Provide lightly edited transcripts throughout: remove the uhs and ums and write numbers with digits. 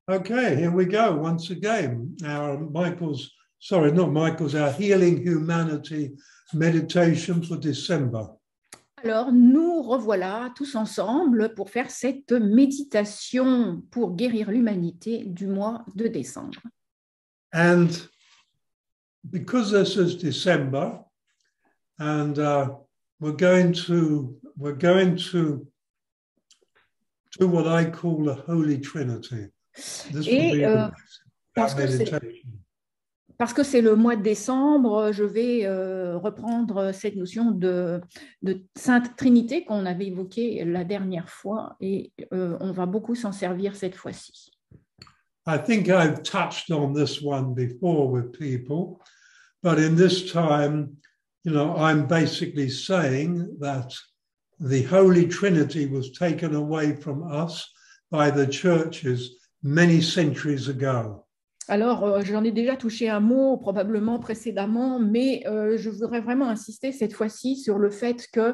Okay, here we go once again. Our our Healing Humanity meditation for December. Alors, nous revoilà tous ensemble pour faire cette méditation pour guérir l'humanité du mois de décembre. And because this is December, and we're going to do what I call the Holy Trinity. Et parce que c'est le mois de décembre, je vais reprendre cette notion de Sainte Trinité qu'on avait évoquée la dernière fois et on va beaucoup s'en servir cette fois-ci. I think I've touched on this one before with people, but in this time, I'm basically saying that the Holy Trinity was taken away from us by the churches many centuries ago. Alors, j'en ai déjà touché un mot probablement précédemment, mais je voudrais vraiment insister cette fois-ci sur le fait que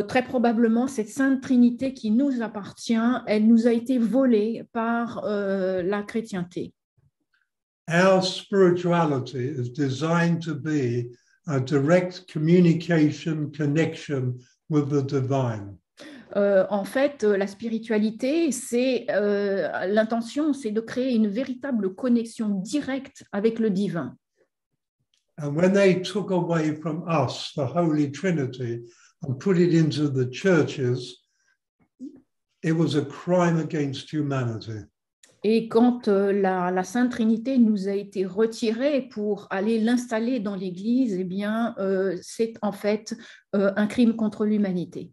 très probablement cette Sainte Trinité qui nous appartient, elle nous a été volée par la chrétienté. Our spirituality is designed to be a direct communication, connection with the divine. En fait, la spiritualité, l'intention, c'est de créer une véritable connexion directe avec le divin. And when they took away from us the Holy Trinity and put it into the churches, it was a crime against humanity. Et quand la Sainte Trinité nous a été retirée pour aller l'installer dans l'Église, eh bien, c'est en fait un crime contre l'humanité.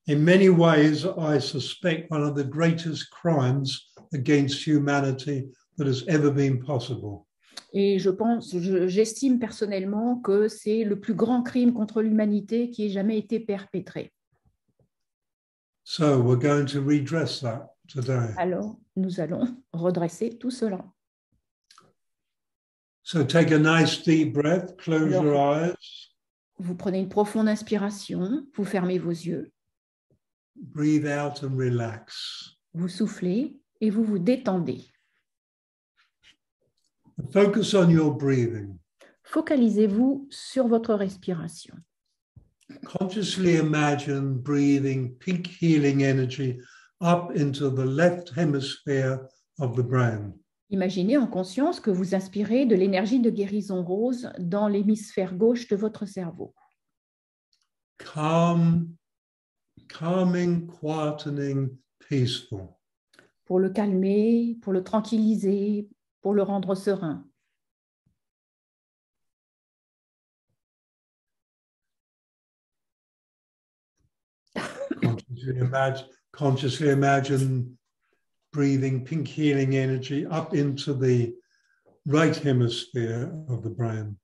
In many ways, I suspect one of the greatest crimes against humanity that has ever been possible. Et j'estime personnellement que c'est le plus grand crime contre l'humanité qui ait jamais été perpétré. So we're going to redress that today. Alors, nous allons redresser tout cela. So take a nice deep breath, close your eyes. Vous prenez une profonde inspiration, vous fermez vos yeux. Breathe out and relax. Vous soufflez et vous vous détendez. Focus on your breathing. Focalisez-vous sur votre respiration. Consciously imagine breathing pink healing energy up into the left hemisphere of the brain. Imaginez en conscience que vous inspirez de l'énergie de guérison rose dans l'hémisphère gauche de votre cerveau. Calming, quietening, peaceful. Pour le calmer, pour le tranquilliser, pour le rendre serein. Consciously imagine breathing pink healing energy up into the right hemisphere of the brain.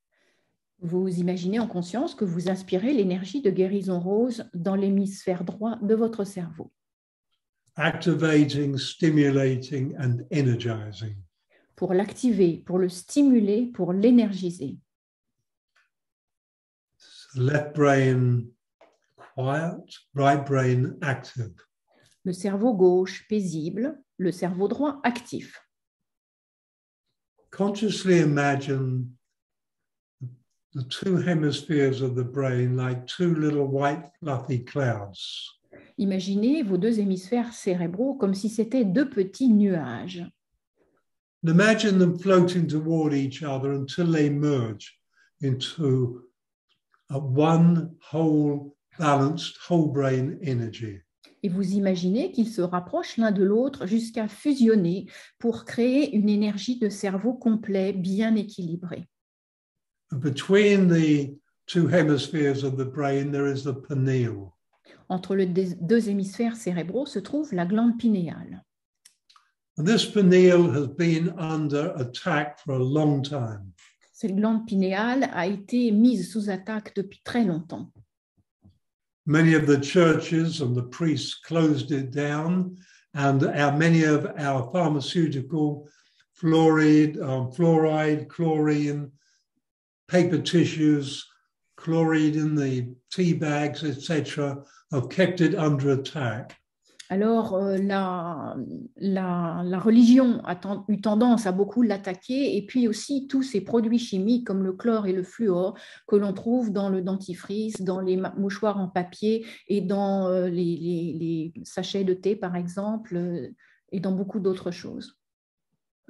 Vous imaginez en conscience que vous inspirez l'énergie de guérison rose dans l'hémisphère droit de votre cerveau. Activating, stimulating and energizing. Pour l'activer, pour le stimuler, pour l'énergiser. Left brain quiet, right brain active. Le cerveau gauche paisible, le cerveau droit actif. Consciously imagine the two hemispheres of the brain like two little white fluffy clouds. Imaginez vos deux hémisphères cérébraux comme si c'était deux petits nuages. And imagine them floating toward each other until they merge into one whole balanced whole brain energy. Et vous imaginez qu'ils se rapprochent l'un de l'autre jusqu'à fusionner pour créer une énergie de cerveau complet, bien équilibrée. Between the two hemispheres of the brain, there is the pineal. Entre les deux hémisphères cérébraux se trouve la glande pinéale. And this pineal has been under attack for a long time. Cette glande pinéale a été mise sous attaque depuis très longtemps. Many of the churches and the priests closed it down, and many of our pharmaceutical fluoride, chlorine, paper tissues, chlorine in the tea bags, etc., have kept it under attack. Alors, la religion a eu tendance à beaucoup l'attaquer, et puis aussi tous ces produits chimiques comme le chlore et le fluor que l'on trouve dans le dentifrice, dans les mouchoirs en papier et dans les sachets de thé, par exemple, et dans beaucoup d'autres choses.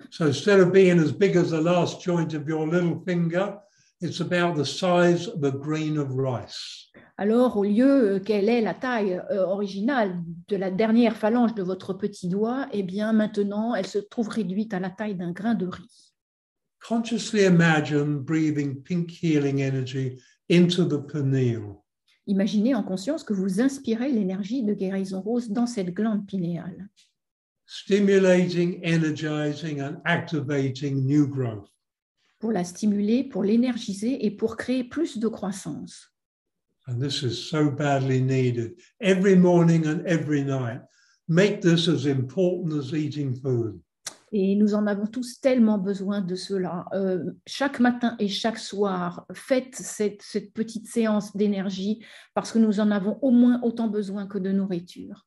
So instead of being as big as the last joint of your little finger, it's about the size of a grain of rice. Alors, au lieu quelle est la taille originale de la dernière phalange de votre petit doigt, eh bien maintenant, elle se trouve réduite à la taille d'un grain de riz. Consciously imagine breathing pink healing energy into the pineal. Imaginez en conscience que vous inspirez l'énergie de guérison rose dans cette glande pinéale. Stimulating, energizing and activating new growth. Pour la stimuler, pour l'énergiser et pour créer plus de croissance. And this is so badly needed. Every morning and every night. Make this as important as eating food. Et nous en avons tous tellement besoin de cela. Chaque matin et chaque soir, faites cette petite séance d'énergie parce que nous en avons au moins autant besoin que de nourriture.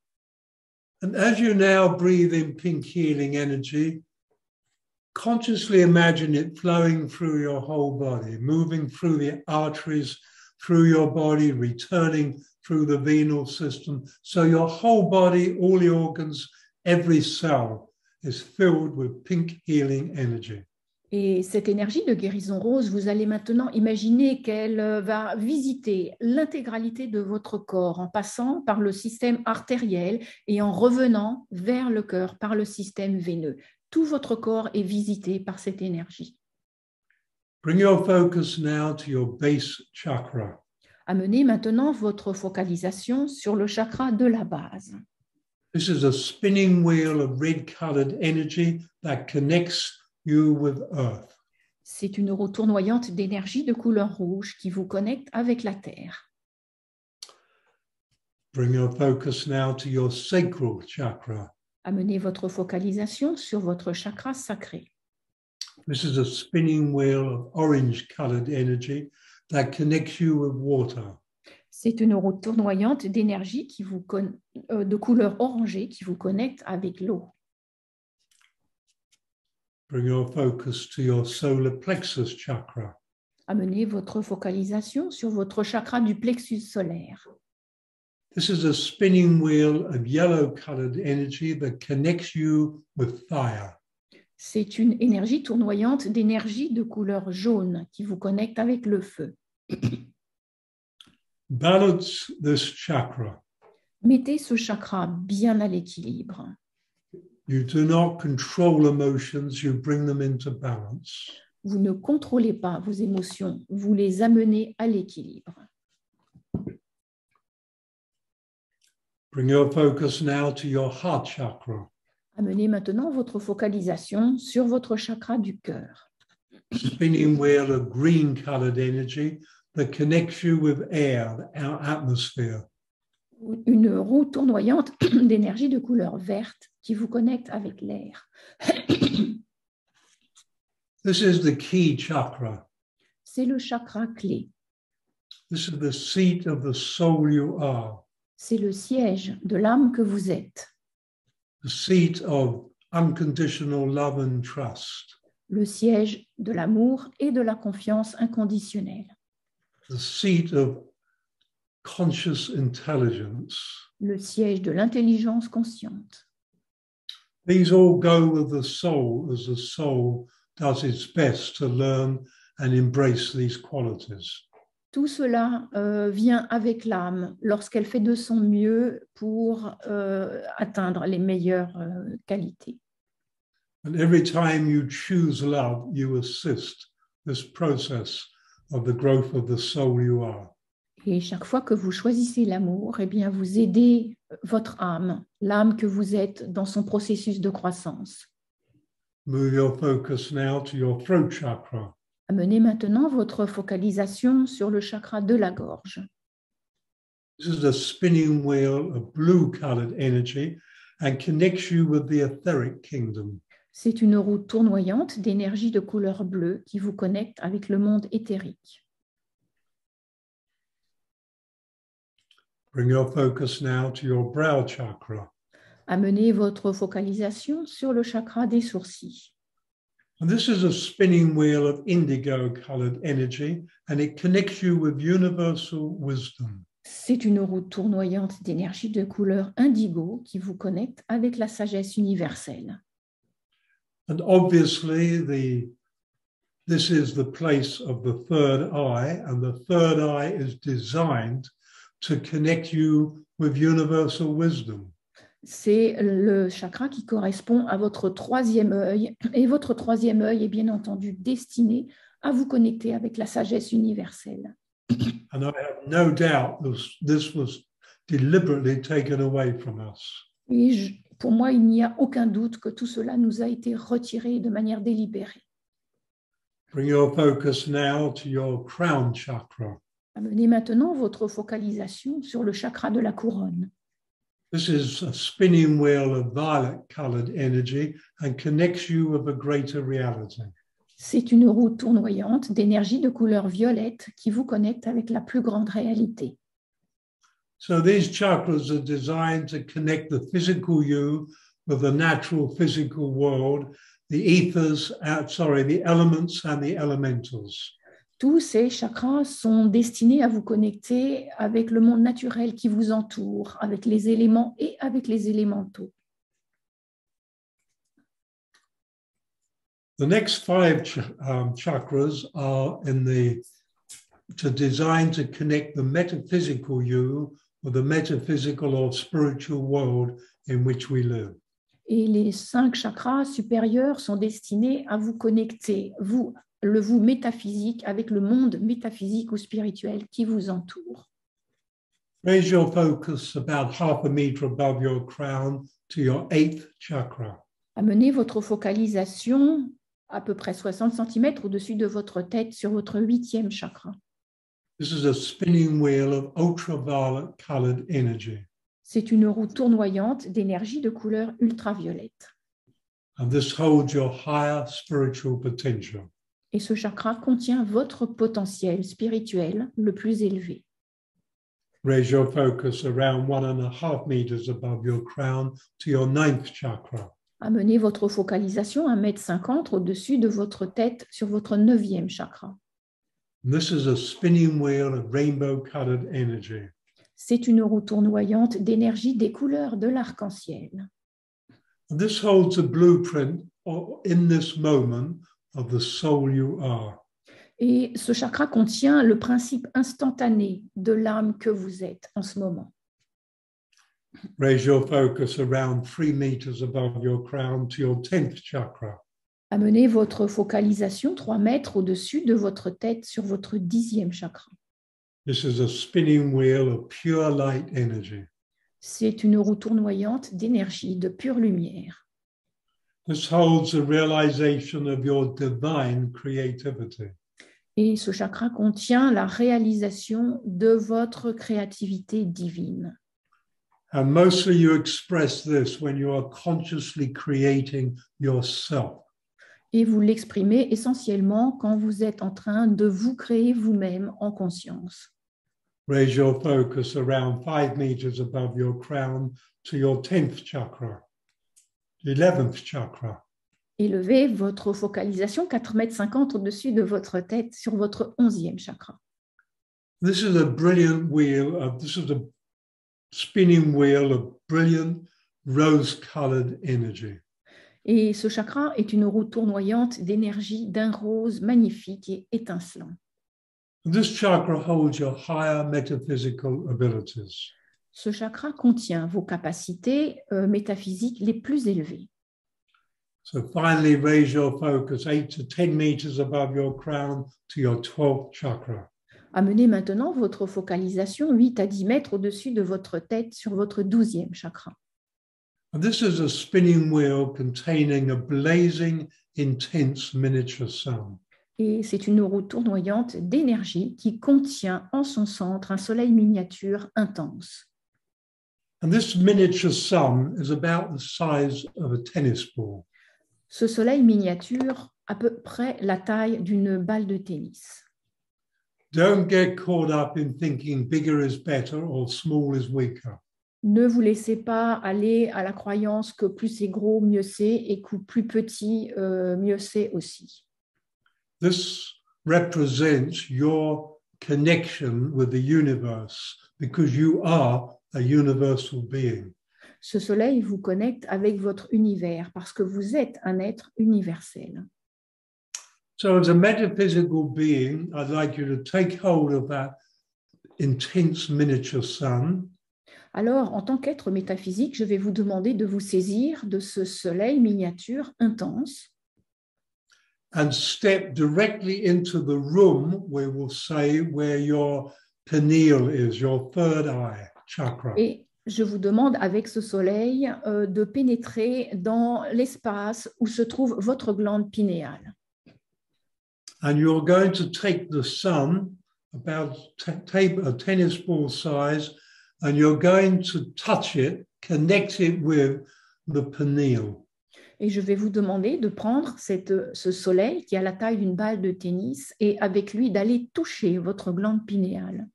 And as you now breathe in pink healing energy, consciously imagine it flowing through your whole body, moving through the arteries, through your body, returning through the venal system. So your whole body, all the organs, every cell is filled with pink healing energy. Et cette énergie de guérison rose, vous allez maintenant imaginer qu'elle va visiter l'intégralité de votre corps en passant par le système artériel et en revenant vers le cœur par le système veineux. Tout votre corps est visité par cette énergie. Bring your focus now to your base chakra. Amenez maintenant votre focalisation sur le chakra de la base. This is a spinning wheel of red-colored energy that connects you with Earth. C'est une roue tournoyante d'énergie de couleur rouge qui vous connecte avec la Terre. Bring your focus now to your sacral chakra. Amenez votre focalisation sur votre chakra sacré. This is a spinning wheel of orange-colored energy that connects you with water. C'est une roue tournoyante d'énergie de couleur orangée qui vous connecte avec l'eau. Bring your focus to your solar plexus chakra. Amenez votre focalisation sur votre chakra du plexus solaire. This is a spinning wheel of yellow-colored energy that connects you with fire. C'est une énergie tournoyante d'énergie de couleur jaune qui vous connecte avec le feu. Balance this chakra. Mettez ce chakra bien à l'équilibre. You do not control emotions, you bring them into balance. Vous ne contrôlez pas vos émotions, vous les amenez à l'équilibre. Bring your focus now to your heart chakra. Amenez maintenant votre focalisation sur votre chakra du cœur. Spinning wheel of green-colored energy that connects you with air, our atmosphere. Une roue tournoyante d'énergie de couleur verte qui vous connecte avec l'air. This is the key chakra. C'est le chakra clé. This is the seat of the soul you are. C'est le siège de l'âme que vous êtes. The seat of unconditional love and trust. Le siège de l'amour et de la confiance inconditionnelle. The seat of conscious intelligence. Le siège de l'intelligence consciente. These all go with the soul as the soul does its best to learn and embrace these qualities. Tout cela vient avec l'âme lorsqu'elle fait de son mieux pour atteindre les meilleures qualités. And every time you choose love, you assist this process of the growth of the soul you are. Et chaque fois que vous choisissez l'amour, eh bien vous aidez votre âme, l'âme que vous êtes dans son processus de croissance. Move your focus now to your throat chakra. Amenez maintenant votre focalisation sur le chakra de la gorge. This is a spinning wheel of blue-colored energy and connects you with the etheric kingdom. C'est une roue tournoyante d'énergie de couleur bleue qui vous connecte avec le monde éthérique. Bring your focus now to your brow chakra. Amenez votre focalisation sur le chakra des sourcils. And this is a spinning wheel of indigo-colored energy, and it connects you with universal wisdom. C'est une roue tournoyante d'énergie de couleur indigo qui vous connecte avec la sagesse universelle. And obviously, this is the place of the third eye, and the third eye is designed to connect you with universal wisdom. C'est le chakra qui correspond à votre troisième œil, et votre troisième œil est bien entendu destiné à vous connecter avec la sagesse universelle. And I have no doubt this was deliberately taken away from us. Et pour moi, il n'y a aucun doute que tout cela nous a été retiré de manière délibérée. Bring your focus now to your crown chakra. Amenez maintenant votre focalisation sur le chakra de la couronne. This is a spinning wheel of violet-colored energy and connects you with a greater reality. C'est une roue tournoyante d'énergie de couleur violette qui vous connecte avec la plus grande réalité. So these chakras are designed to connect the physical you with the natural physical world, the ethers, the elements and the elementals. Tous ces chakras sont destinés à vous connecter avec le monde naturel qui vous entoure, avec les éléments et avec les élémentaux. The next 5 chakras are designed to connect the metaphysical you with the metaphysical or spiritual world in which we live. Et les 5 chakras supérieurs sont destinés à vous connecter, le vous métaphysique, avec le monde métaphysique ou spirituel qui vous entoure. Raise your focus about half a meter above your crown to your 8th chakra. Amenez votre focalisation à peu près 60 cm au-dessus de votre tête sur votre 8e chakra. This is a spinning wheel of ultraviolet colored energy. C'est une roue tournoyante d'énergie de couleur ultraviolette. And this holds your higher spiritual potential. Et ce chakra contient votre potentiel spirituel le plus élevé. Raise your focus around 1.5 meters above your crown to your 9th chakra. Amenez votre focalisation à 1,50 m au-dessus de votre tête sur votre 9e chakra. And this is a spinning wheel of rainbow-colored energy. C'est une roue tournoyante d'énergie des couleurs de l'arc-en-ciel. And this holds a blueprint in this moment of the soul you are. Et ce chakra contient le principe instantané de l'âme que vous êtes en ce moment. Raise your focus around 3 meters above your crown to your 10th chakra. Amenez votre focalisation 3 mètres au-dessus de votre tête sur votre 10e chakra. This is a spinning wheel of pure light energy. C'est une roue tournoyante d'énergie de pure lumière. This holds the realization of your divine creativity. Et ce chakra contient la réalisation de votre créativité divine. And mostly you express this when you are consciously creating yourself. Et vous l'exprimez essentiellement quand vous êtes en train de vous créer vous-même en conscience. Raise your focus around 5 meters above your crown to your 10th chakra, 11th chakra. Élevez votre focalisation 4,50 m au-dessus de votre tête sur votre 11e chakra. This is a brilliant wheel. This is a spinning wheel of brilliant rose-colored energy. Et ce chakra est une roue tournoyante d'énergie d'un rose magnifique et étincelant. This chakra holds your higher metaphysical abilities. Ce chakra contient vos capacités métaphysiques les plus élevées. So finally, raise your focus 8 to 10 meters above your crown to your 12th chakra. Amenez maintenant votre focalisation 8 à 10 mètres au-dessus de votre tête sur votre 12e chakra. And this is a spinning wheel containing a blazing, intense miniature sun. Et c'est une roue tournoyante d'énergie qui contient en son centre un soleil miniature intense. And this miniature sun is about the size of a tennis ball. Ce soleil miniature à peu près la taille d'une balle de tennis. Don't get caught up in thinking bigger is better or small is weaker. Ne vous laissez pas aller à la croyance que plus c'est gros, mieux c'est, et que plus petit, mieux c'est aussi. This represents your connection with the universe because you are a universal being. Ce soleil vous connecte avec votre univers parce que vous êtes un être universel. So as a metaphysical being, I'd like you to take hold of that intense miniature sun. Alors, en tant qu'être métaphysique, je vais vous demander de vous saisir de ce soleil miniature intense and step directly into the room where we'll say where your pineal is, your third eye chakra. et je vous demande avec ce soleil de pénétrer dans l'espace où se trouve votre glande pinéale. And you're going to take the sun, about a tennis ball size, and you're going to touch it, connect it with the pineal. Et je vais vous demander de prendre ce soleil qui a la taille d'une balle de tennis et avec lui d'aller toucher votre glande pinéale.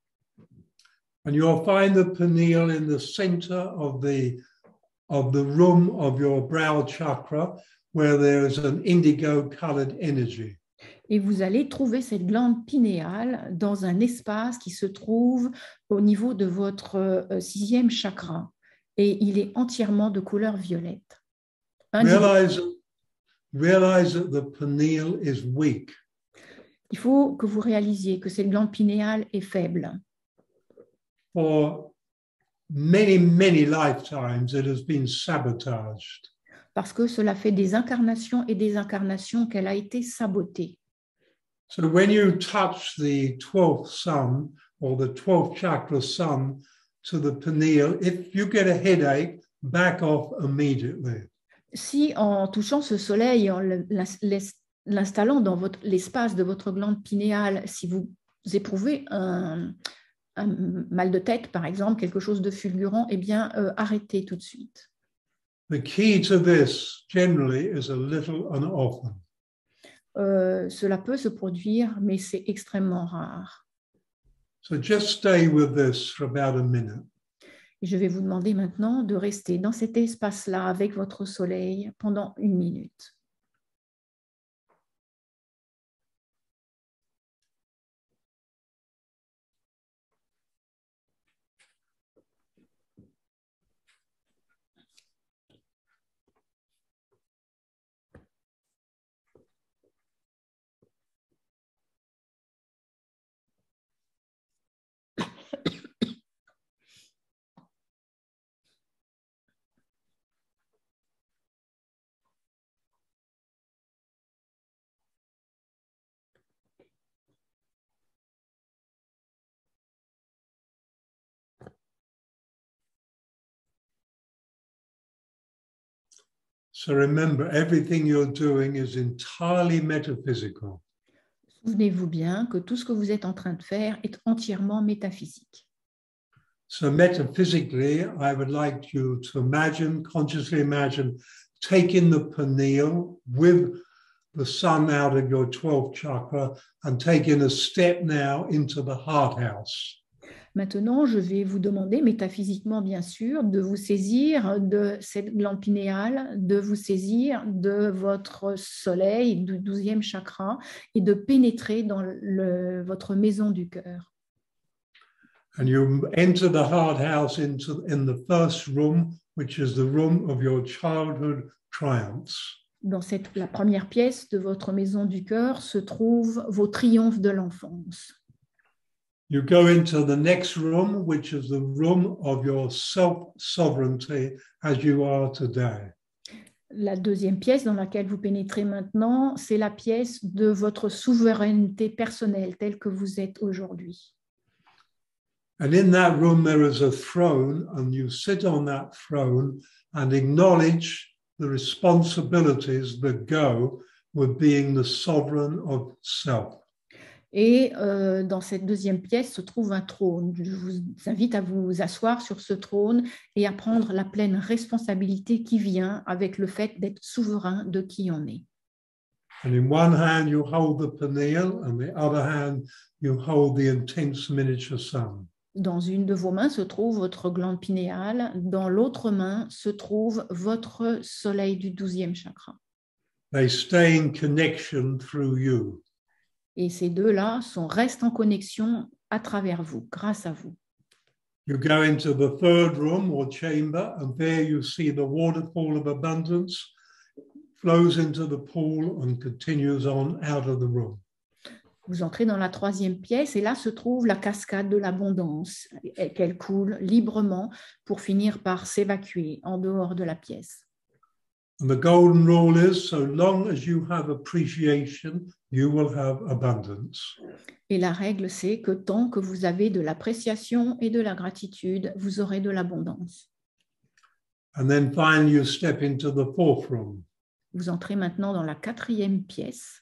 And you'll find the pineal in the center of the room of your brow chakra, where there is an indigo-colored energy. Et vous allez trouver cette glande pinéale dans un espace qui se trouve au niveau de votre sixième chakra. Et il est entièrement de couleur violette. Realize that the pineal is weak. Il faut que vous réalisiez que cette glande pinéale est faible. For many, many lifetimes, it has been sabotaged. Parce que cela fait des incarnations et des incarnations qu'elle a été sabotée. So when you touch the 12th sun or the 12th chakra sun to the pineal, if you get a headache, back off immediately. Si en touchant ce soleil, en l'installant dans l'espace de votre glande pinéale, si vous éprouvez un mal de tête, par exemple, quelque chose de fulgurant, eh bien, arrêtez tout de suite. The key to this generally is a little and often. Cela peut se produire, mais c'est extrêmement rare. So just stay with this for about a minute. Et je vais vous demander maintenant de rester dans cet espace-là avec votre soleil pendant 1 minute. So remember, everything you're doing is entirely metaphysical. Souvenez-vous bien que tout ce que vous êtes en train de faire est entièrement métaphysique. So metaphysically, I would like you to imagine, consciously imagine, taking the pineal with the sun out of your 12th chakra and taking a step now into the heart house. Maintenant, je vais vous demander, métaphysiquement bien sûr, de vous saisir de cette glande pinéale, de vous saisir de votre soleil, du 12e chakra, et de pénétrer dans votre maison du cœur. And you enter the heart house in the first room, which is the room of your childhood triumphs. Dans la première pièce de votre maison du cœur se trouvent vos triomphes de l'enfance. You go into the next room, which is the room of your self-sovereignty as you are today. La deuxième pièce dans laquelle vous pénétrez maintenant, c'est la pièce de votre souveraineté personnelle telle que vous êtes aujourd'hui. And in that room, there is a throne, and you sit on that throne and acknowledge the responsibilities that go with being the sovereign of self. Et dans cette deuxième pièce se trouve un trône. Je vous invite à vous asseoir sur ce trône et à prendre la pleine responsabilité qui vient avec le fait d'être souverain de qui on est. And in one hand, you hold the pineal, and the other hand, you hold the intense miniature sun. Dans une de vos mains se trouve votre glande pinéale, dans l'autre main se trouve votre soleil du 12e chakra. They stay in connection through you. Et ces deux-là restent en connexion à travers vous, grâce à vous. You go into the third room or chamber, and there you see the waterfall of abundance flows into the pool and continues on out of the room. Vous entrez dans la troisième pièce et là se trouve la cascade de l'abondance, qu'elle coule librement pour finir par s'évacuer en dehors de la pièce. And the golden rule is, so long as you have appreciation, you will have abundance. Et la règle, c'est que tant que vous avez de l'appréciation et de la gratitude, vous aurez de l'abondance. And then finally you step into the fourth room. Vous entrez maintenant dans la quatrième pièce.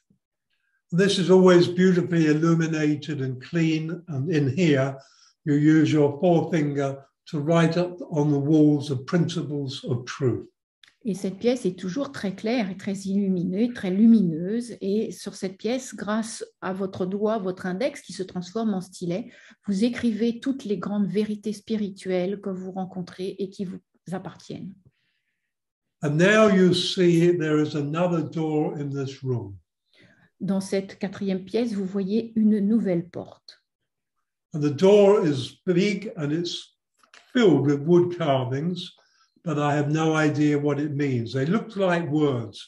This is always beautifully illuminated and clean, and in here you use your forefinger to write up on the walls the principles of truth. Et cette pièce est toujours très claire et très illuminée, très lumineuse. Et sur cette pièce, grâce à votre doigt, votre index qui se transforme en stylet, vous écrivez toutes les grandes vérités spirituelles que vous rencontrez et qui vous appartiennent. And now you see there is another door in this room. Dans cette quatrième pièce, vous voyez une nouvelle porte. And the door is big and it's filled with wood carvings, but I have no idea what it means. They look like words,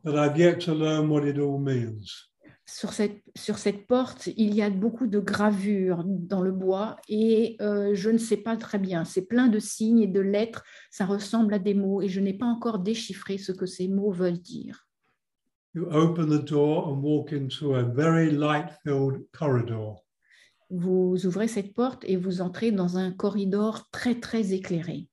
but I've yet to learn what it all means. Sur cette porte, il y a beaucoup de gravures dans le bois et je ne sais pas très bien. C'est plein de signes et de lettres, ça ressemble à des mots et je n'ai pas encore déchiffré ce que ces mots veulent dire. You open the door and walk into a very light-filled corridor. Vous ouvrez cette porte et vous entrez dans un corridor très, très éclairé.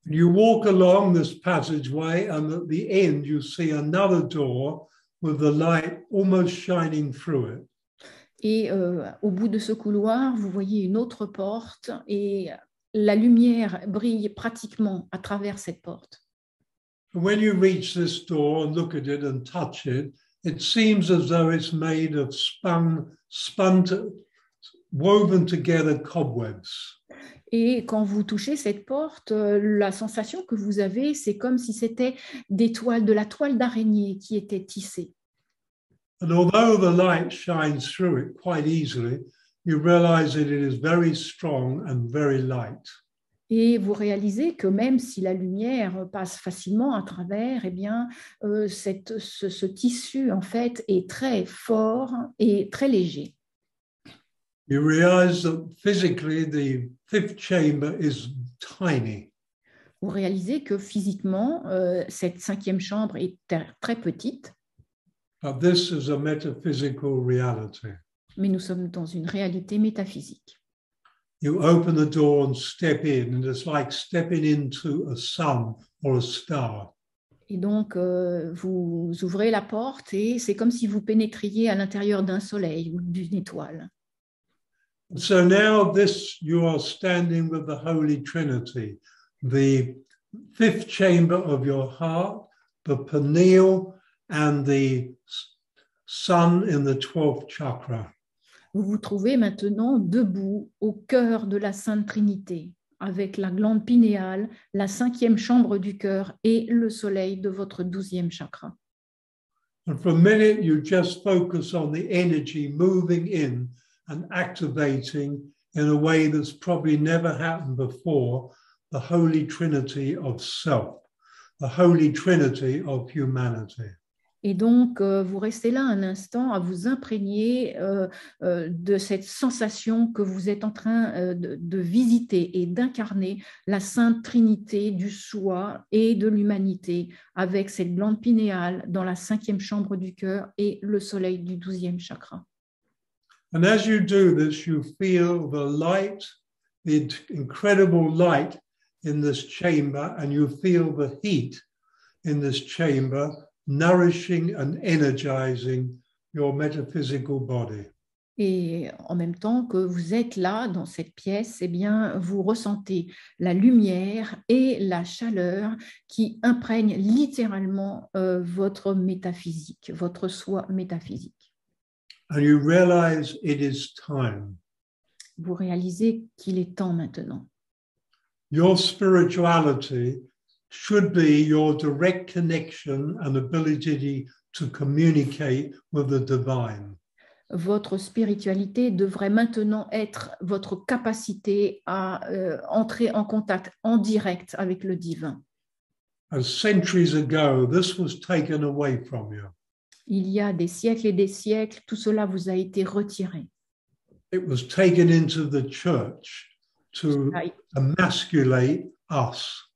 You walk along this passageway and at the end you see another door with the light almost shining through it. Et au bout de ce couloir, vous voyez une autre porte et la lumière brille pratiquement à travers cette porte. And when you reach this door and look at it and touch it, it seems as though it's made of woven together cobwebs. Et quand vous touchez cette porte, la sensation que vous avez, c'est comme si c'était de la toile d'araignée qui était tissée. And although the light shines through it quite easily, you realize that it is very strong and very light. Et vous réalisez que même si la lumière passe facilement à travers, eh bien, ce tissu, en fait, est très fort et très léger. You realize that physically the fifth chamber is tiny. Vous réalisez que physiquement, cette cinquième chambre est très petite. But this is a metaphysical reality. Mais nous sommes dans une réalité métaphysique. You open the door and step in, and it's like stepping into a sun or a star. Et donc, vous ouvrez la porte et c'est comme si vous pénétriez à l'intérieur d'un soleil ou d'une étoile. So now you are standing with the Holy Trinity, the fifth chamber of your heart, the pineal, and the sun in the 12th chakra. Vous vous trouvez maintenant debout au cœur de la Sainte Trinité, avec la glande pinéale, la cinquième chambre du cœur et le soleil de votre 12e chakra. And for a minute, you just focus on the energy moving in and activating in a way that's probably never happened before, the Holy Trinity of self, the Holy Trinity of humanity. Et donc, vous restez là un instant à vous imprégner de cette sensation que vous êtes en train de visiter et d'incarner la Sainte Trinité du soi et de l'humanité avec cette glande pinéale dans la cinquième chambre du cœur et le soleil du 12e chakra. And as you do this, you feel the light, the incredible light in this chamber, and you feel the heat in this chamber, nourishing and energizing your metaphysical body. Et en même temps que vous êtes là dans cette pièce, eh bien, vous ressentez la lumière et la chaleur qui imprègnent littéralement votre métaphysique, votre soi métaphysique. And you realize it is time. vous réalisez qu'il est temps maintenant. Your spirituality should be your direct connection and ability to communicate with the divine. Votre spiritualité devrait maintenant être votre capacité à entrer en contact en direct avec le divin. As centuries ago, this was taken away from you. Il y a des siècles et des siècles, tout cela vous a été retiré. It was taken into the church to emasculate us.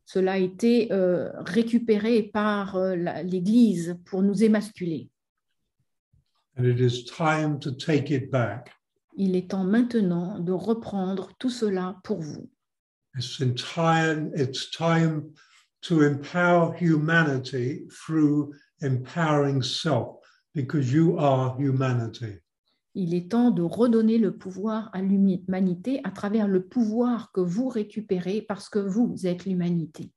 Cela a été récupéré par l'Église pour nous émasculer. And it is time to take it back. Il est temps maintenant de reprendre tout cela pour vous. It's time to empower humanity through empowering self, because you are humanity. Il est temps de redonner le pouvoir à l'humanité à travers le pouvoir que vous récupérez parce que vous êtes l'humanité.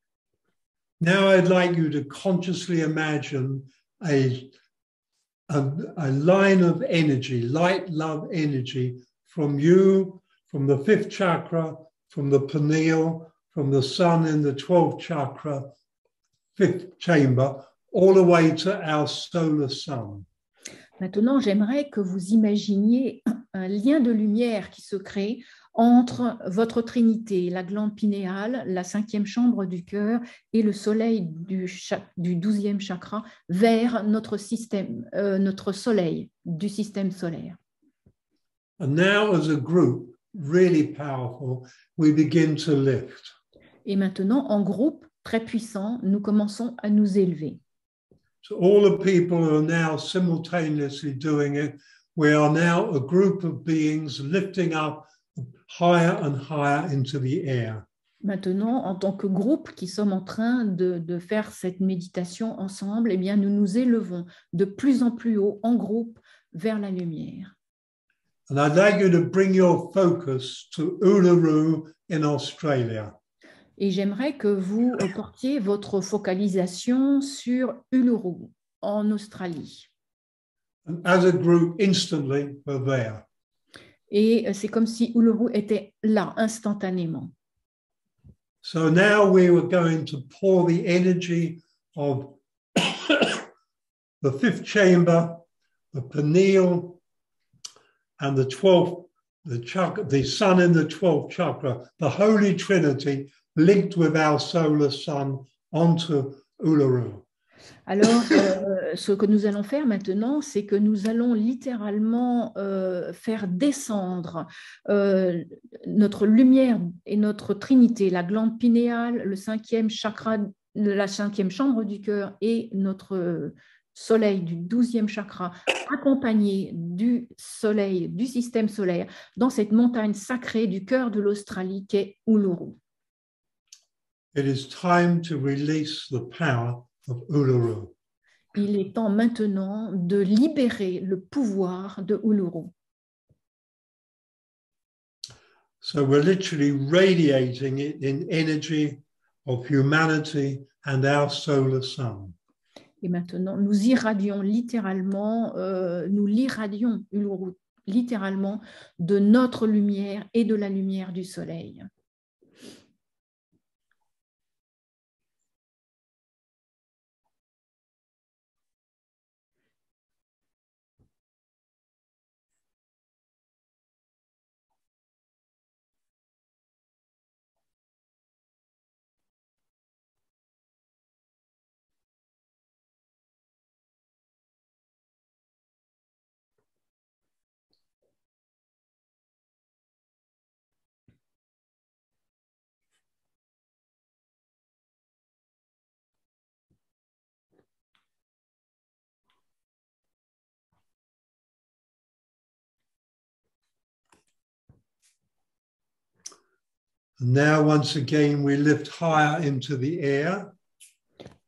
Now I'd like you to consciously imagine a line of energy, light love energy from you, from the 5th chakra, from the pineal, from the sun in the 12th chakra, 5th chamber, all the way to our solar sun. Maintenant, j'aimerais que vous imaginiez un lien de lumière qui se crée entre votre trinité, la glande pinéale, la 5e chambre du cœur et le soleil du 12e chakra vers notre système, notre soleil du système solaire. And now as a group, really powerful, we begin to lift. Et maintenant, en groupe très puissant, nous commençons à nous élever. So all the people who are now simultaneously doing it, we are now a group of beings lifting up higher and higher into the air. Maintenant, en tant que groupe qui sommes en train de faire cette méditation ensemble, eh bien, nous nous élevons de plus en plus haut en groupe vers la lumière. And I'd like you to bring your focus to Uluru in Australia. Et j'aimerais que vous portiez votre focalisation sur Uluru, en Australie. And as a group, instantly, we're there. Et c'est comme si Uluru était là, instantanément. So now we were going to pour the energy of the 5th chamber, the pineal, and the 12th, the sun in the 12th chakra, the Holy Trinity, linked with our solar sun onto Uluru. Alors, ce que nous allons faire maintenant, c'est que nous allons littéralement faire descendre notre lumière et notre trinité, la glande pinéale, le 5e chakra, la 5e chambre du cœur et notre soleil du 12e chakra, accompagné du soleil, du système solaire, dans cette montagne sacrée du cœur de l'Australie qu'est Uluru. It is time to release the power of Uluru. Il est temps maintenant de libérer le pouvoir de Uluru. So we're literally radiating it in energy of humanity and our solar sun. Et maintenant, nous irradions littéralement, nous l'irradions Uluru littéralement de notre lumière et de la lumière du soleil. And now, once again, we lift higher into the air.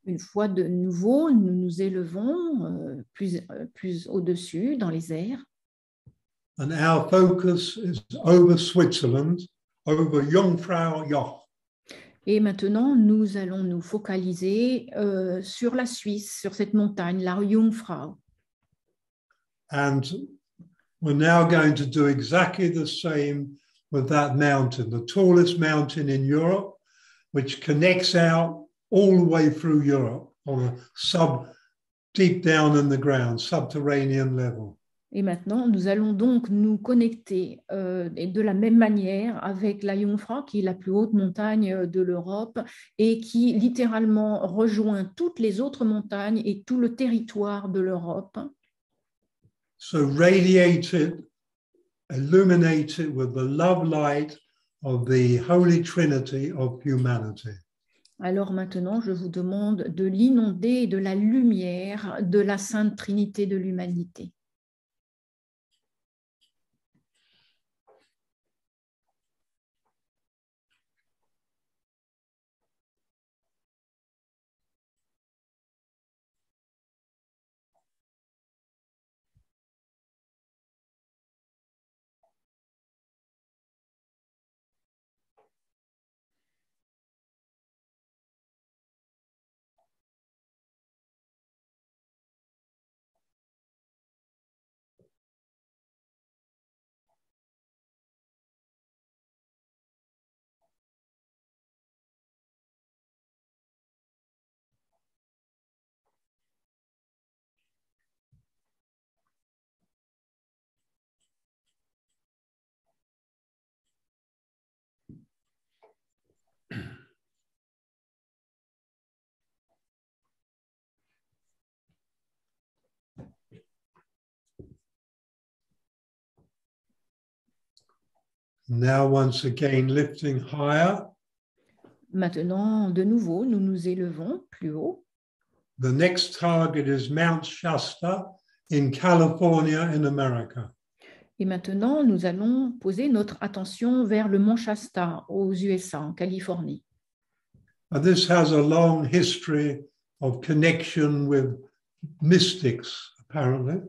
Une fois de nouveau, nous nous élevons plus au-dessus, dans les airs. And our focus is over Switzerland, over Jungfrau Joch. Et maintenant, nous allons nous focaliser sur la Suisse, sur cette montagne, la Jungfrau. And we're now going to do exactly the same with that mountain, the tallest mountain in Europe, which connects out all the way through Europe on a deep down in the ground, subterranean level. Et maintenant, nous allons donc nous connecter de la même manière avec la Jungfrau, qui est la plus haute montagne de l'Europe et qui littéralement rejoint toutes les autres montagnes et tout le territoire de l'Europe. So radiated, illuminated with the love light of the Holy Trinity of humanity. Alors maintenant, je vous demande de l'inonder de la lumière de la Sainte Trinité de l'humanité. Now, once again, lifting higher. Maintenant, de nouveau, nous nous élevons plus haut. The next target is Mount Shasta in California in America. Et maintenant, nous allons poser notre attention vers le mont Shasta aux USA, en Californie. And this has a long history of connection with mystics, apparently.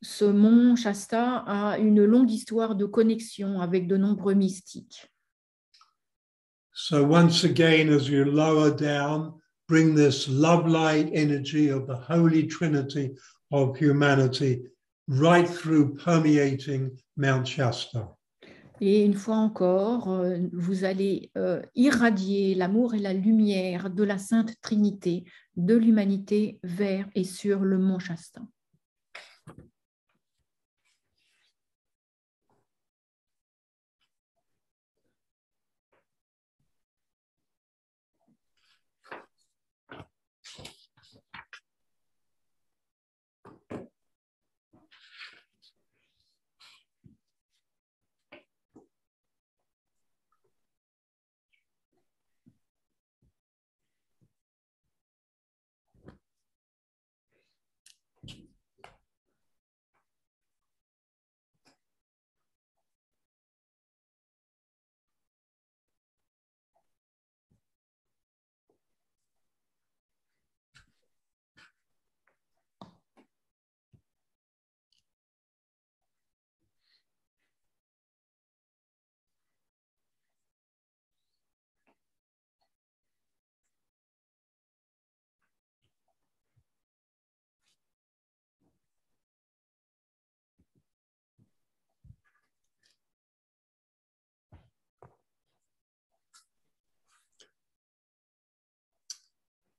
Ce mont Shasta a une longue histoire de connexion avec de nombreux mystiques. So once again, as you lower down, bring this love light energy of the Holy Trinity of humanity right through permeating Mount Shasta. Et une fois encore, vous allez irradier l'amour et la lumière de la Sainte Trinité de l'humanité vers et sur le mont Shasta.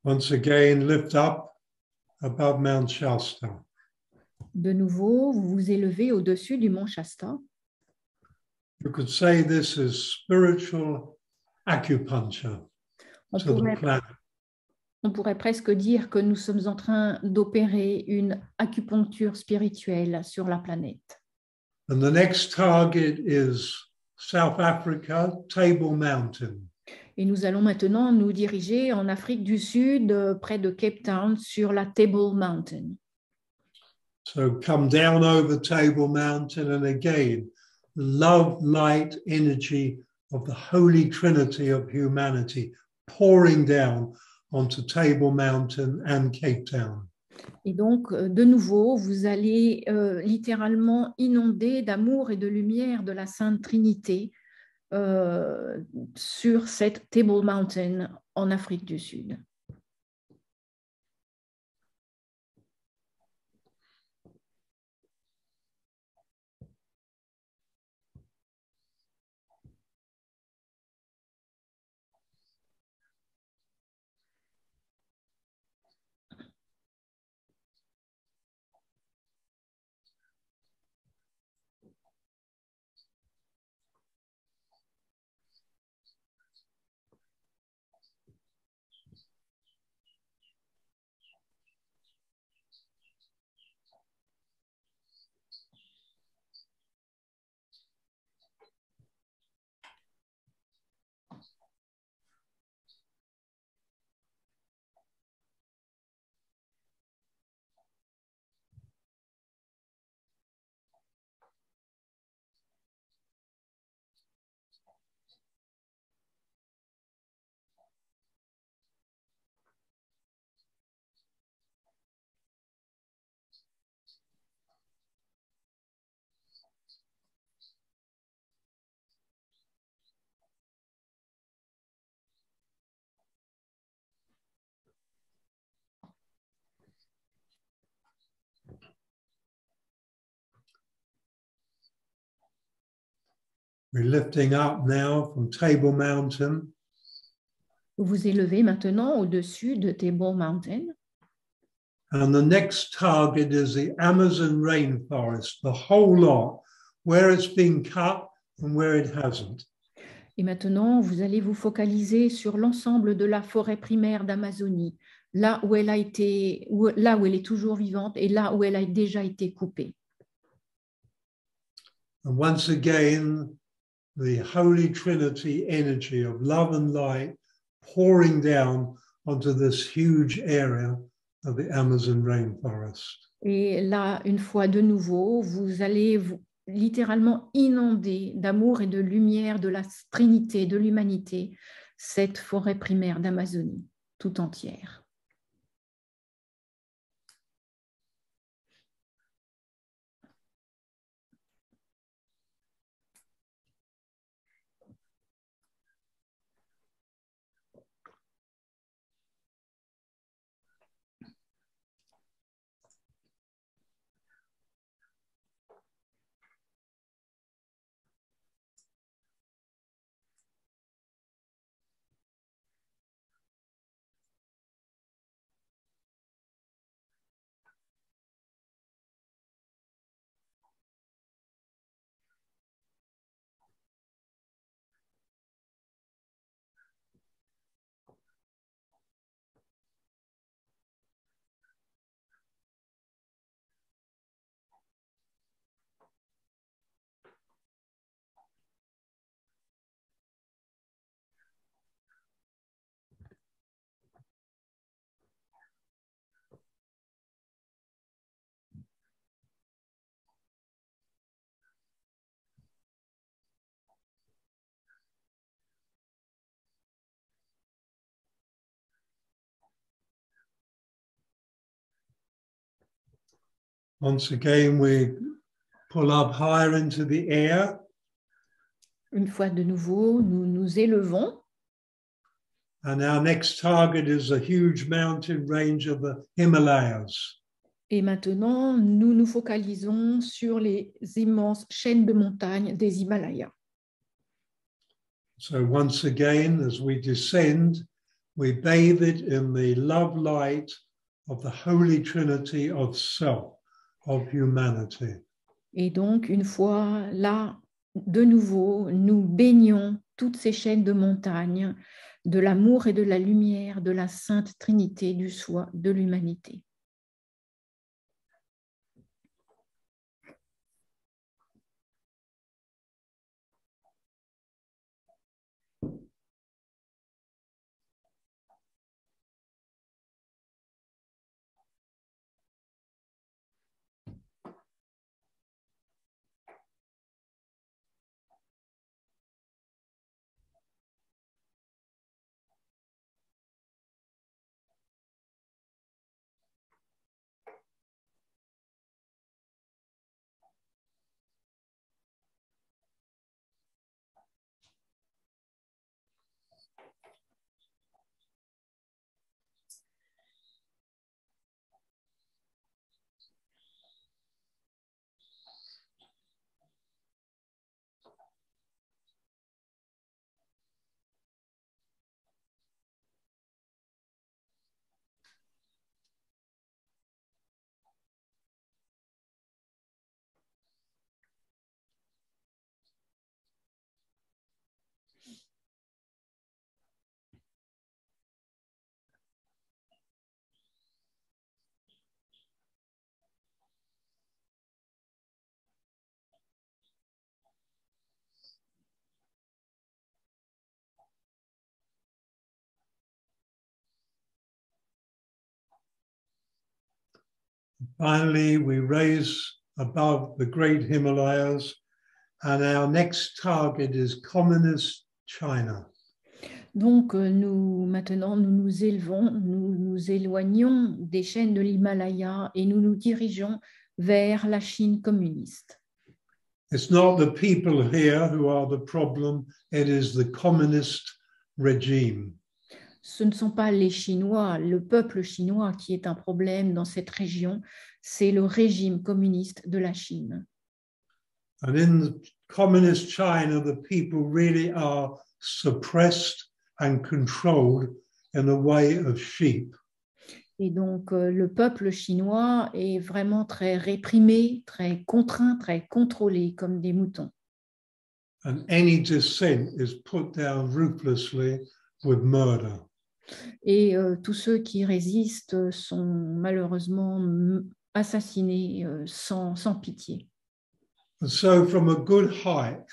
Once again, lift up above Mount Shasta. De nouveau, vous vous élevez au-dessus du mont Shasta. You could say this is spiritual acupuncture to the planet. On pourrait presque dire que nous sommes en train d'opérer une acupuncture spirituelle sur la planète. And the next target is South Africa, Table Mountain. Et nous allons maintenant nous diriger en Afrique du Sud, près de Cape Town, sur la Table Mountain. So come down over Table Mountain, and again, love, light, energy of the Holy Trinity of humanity pouring down onto Table Mountain and Cape Town. Et donc, de nouveau, vous allez littéralement inonder d'amour et de lumière de la Sainte Trinité sur cette Table Mountain en Afrique du Sud. We're lifting up now from Table Mountain. Vous vous élevez maintenant au-dessus de Table Mountain. And the next target is the Amazon rainforest, the whole lot, where it's been cut and where it hasn't. Et maintenant, vous allez vous focaliser sur l'ensemble de la forêt primaire d'Amazonie, là où elle a été, là où elle est toujours vivante et là où elle a déjà été coupée. And once again, the Holy Trinity energy of love and light pouring down onto this huge area of the Amazon rainforest. Et là, une fois de nouveau, vous allez vous littéralement inonder d'amour et de lumière de la Trinité, de l'humanité, cette forêt primaire d'Amazonie tout entière. Once again, we pull up higher into the air. Une fois de nouveau, nous nous élevons. And our next target is a huge mountain range of the Himalayas. Et maintenant, nous nous focalisons sur les immenses chaînes de montagnes des Himalayas. So once again, as we descend, we bathe it in the love light of the Holy Trinity of self, of humanity. Et donc, une fois là, de nouveau, nous baignons toutes ces chaînes de montagnes de l'amour et de la lumière de la Sainte Trinité du soi de l'humanité. Finally, we raise above the great Himalayas, and our next target is communist China. Donc, maintenant, nous nous élevons, nous nous éloignons des chaînes de l'Himalaya et nous nous dirigeons vers la Chine communiste. It's not the people here who are the problem, it is the communist regime. Ce ne sont pas les Chinois, le peuple chinois qui est un problème dans cette région, c'est le régime communiste de la Chine. And in the communist China, the people really are suppressed and controlled in a way of sheep. Et donc, le peuple chinois est vraiment très réprimé, très contraint, très contrôlé, comme des moutons. And any dissent is put down ruthlessly with murder. Et tous ceux qui résistent sont malheureusement assassinés sans pitié. And so from a good height,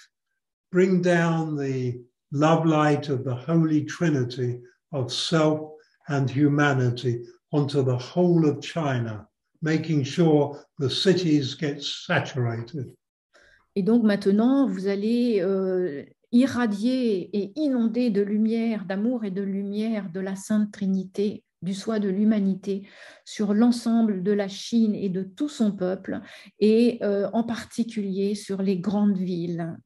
bring down the love light of the Holy Trinity of self and humanity onto the whole of China, making sure the cities get saturated. Et donc maintenant, vous allez irradier et inonder de lumière, d'amour et de lumière de la Sainte Trinité, du soi de l'humanité, sur l'ensemble de la Chine et de tout son peuple, et en particulier sur les grandes villes.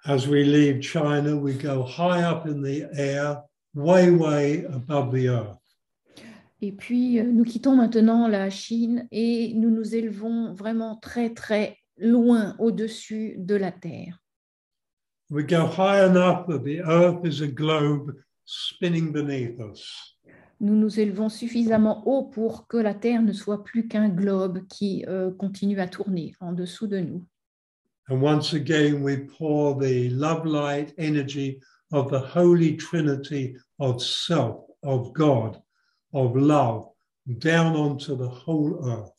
As we leave China, we go high up in the air, way, way above the earth. Et puis, nous quittons maintenant la Chine et nous nous élevons vraiment très, très loin au-dessus de la Terre. We go high enough that the earth is a globe spinning beneath us. Nous nous élevons suffisamment haut pour que la Terre ne soit plus qu'un globe qui continue à tourner en dessous de nous. And once again, we pour the love light energy of the Holy Trinity of self, of God, of love, down onto the whole earth.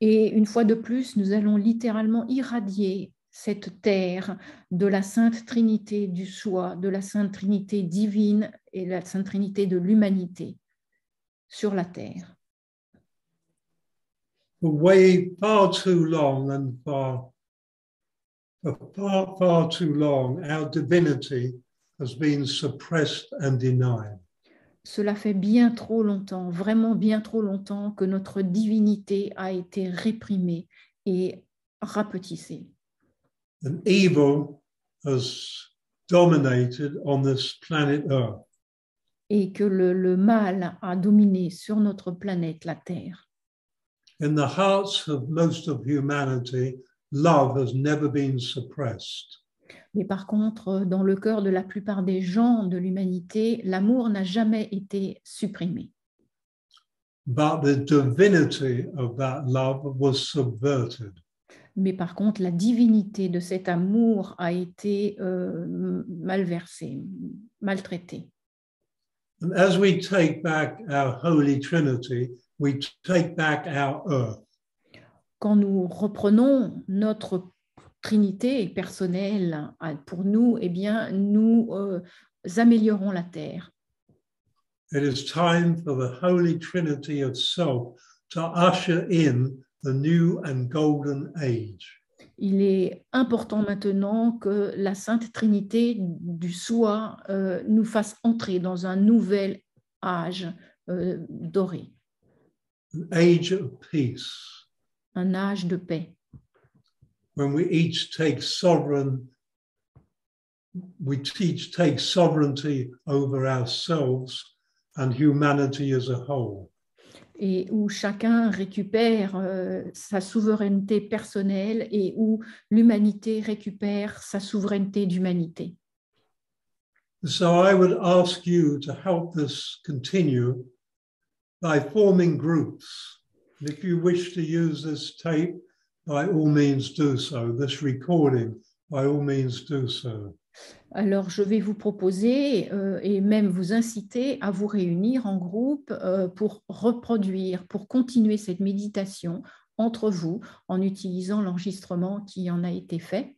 Et une fois de plus, nous allons littéralement irradier cette terre de la Sainte Trinité du soi, de la Sainte Trinité divine et la Sainte Trinité de l'humanité sur la terre. For way far too long and far too long, our divinity has been suppressed and denied. Cela fait bien trop longtemps, vraiment bien trop longtemps que notre divinité a été réprimée et rapetissée. And evil has dominated on this planet Earth. Et que le mal a dominé sur notre planète, la Terre. In the hearts of most of humanity, love has never been suppressed. Mais par contre, dans le cœur de la plupart des gens de l'humanité, l'amour n'a jamais été supprimé. But the divinity of that love was subverted. Mais par contre, la divinité de cet amour a été malversée, maltraitée. And as we take back our Holy Trinity, we take back our earth. Quand nous reprenons notre Trinité personnelle pour nous, eh bien, nous améliorons la terre. It is time for the Holy Trinity of self to usher in the new and golden age. Il est important maintenant que la Sainte Trinité du soi nous fasse entrer dans un nouvel âge doré, an age of peace, un âge de paix. when we each take sovereignty over ourselves and humanity as a whole. Et où chacun récupère sa souveraineté personnelle et où l'humanité récupère sa souveraineté d'humanité. So I would ask you to help this continue by forming groups. And if you wish to use this tape, by all means do so. This recording, by all means do so. Alors, je vais vous proposer et même vous inciter à vous réunir en groupe pour reproduire, pour continuer cette méditation entre vous en utilisant l'enregistrement qui en a été fait.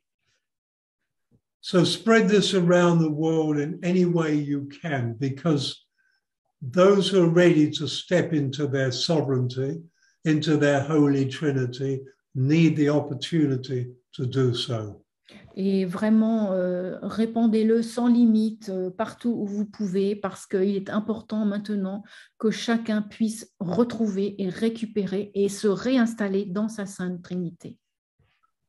So spread this around the world in any way you can, because those who are ready to step into their sovereignty, into their Holy Trinity, need the opportunity to do so. Et vraiment, répandez-le sans limite partout où vous pouvez, parce qu'il est important maintenant que chacun puisse retrouver et récupérer et se réinstaller dans sa Sainte Trinité.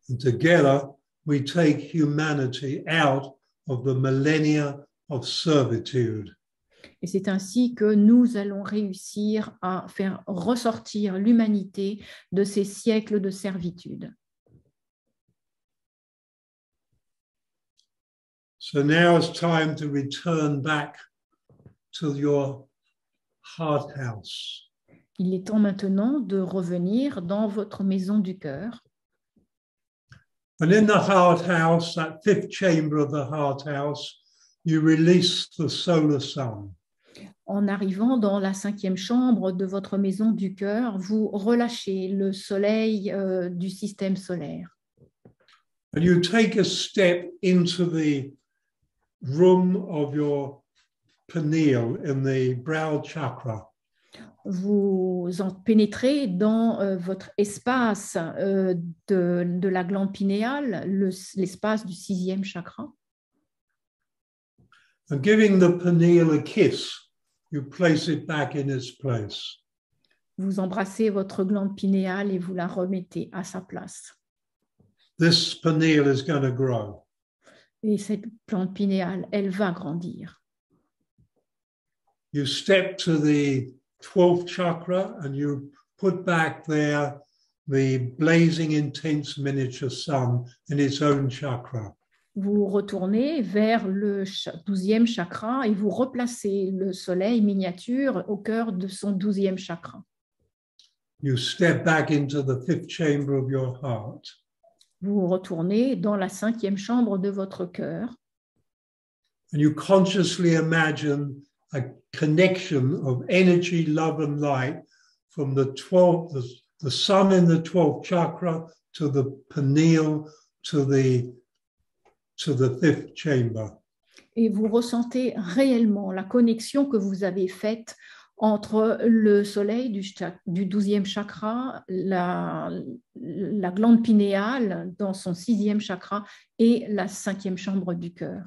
And together, we take humanity out of the millennia of servitude. Et c'est ainsi que nous allons réussir à faire ressortir l'humanité de ces siècles de servitude. So now it's time to return back to your heart house. Il est temps maintenant de revenir dans votre maison du cœur. And in the heart house, that fifth chamber of the heart house, you release the solar sun. En arrivant dans la 5e chambre de votre maison du cœur, vous relâchez le soleil du système solaire. And you take a step into the room of your pineal in the brow chakra. Vous en pénétrez dans votre espace de la glande pinéale, l'espace du 6e chakra. And giving the pineal a kiss, you place it back in its place. Vous embrassez votre glande pinéale et vous la remettez à sa place. This pineal is going to grow. Et cette glande pinéale, elle va grandir. You step to the 12th chakra and you put back there the blazing intense miniature sun in its own chakra. Vous retournez vers le 12e chakra et vous replacez le soleil miniature au cœur de son 12e chakra. You step back into the 5th chamber of your heart. Vous retournez dans la 5e chambre de votre cœur. And you consciously imagine a connection of energy, love, and light from the sun in the 12th chakra to the pineal to the 5th chamber. Et vous ressentez réellement la connexion que vous avez faite entre le soleil du 12e chakra, la glande pinéale dans son 6e chakra et la 5e chambre du cœur.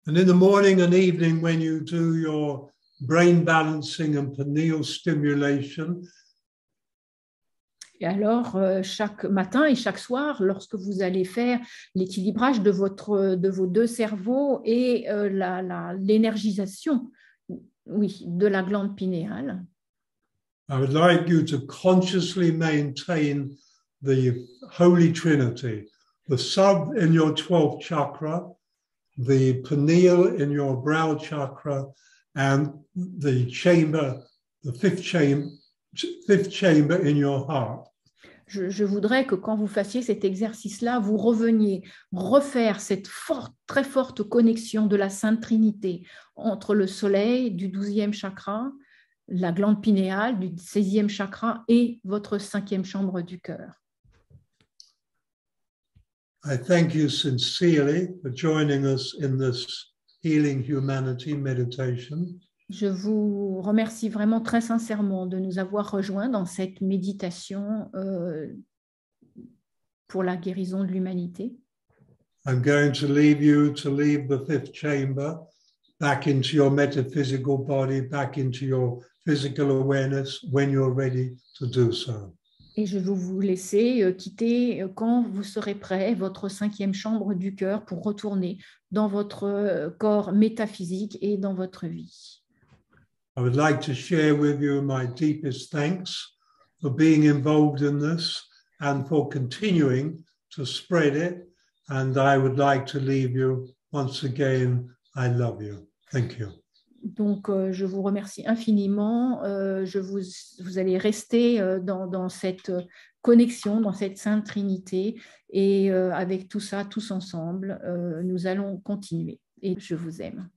And in the morning and evening, when you do your brain balancing and pineal stimulation, et alors, chaque matin et chaque soir, lorsque vous allez faire l'équilibrage de vos deux cerveaux et l'énergisation, oui, de la glande pinéale, I would like you to consciously maintain the Holy Trinity, the sun in your 12th chakra, the pineal in your brow chakra, and the chamber, the fifth chamber in your heart. Je voudrais que quand vous fassiez cet exercice-là, vous reveniez refaire cette très forte connexion de la Sainte Trinité entre le soleil du 12e chakra, la glande pinéale du 16e chakra et votre 5e chambre du cœur. I thank you sincerely for joining us in this Healing Humanity meditation. Je vous remercie vraiment très sincèrement de nous avoir rejoints dans cette méditation pour la guérison de l'humanité. I'm going to leave you to leave the fifth chamber back into your metaphysical body, back into your physical awareness when you're ready to do so. Et je vais vous laisser quitter quand vous serez prêt votre cinquième chambre du cœur pour retourner dans votre corps métaphysique et dans votre vie. I would like to share with you my deepest thanks for being involved in this and for continuing to spread it. And I would like to leave you once again. I love you. Thank you. Donc, je vous remercie infiniment. Vous allez rester dans cette connexion, dans cette Sainte Trinité. Et avec tout ça, tous ensemble, nous allons continuer. Et je vous aime.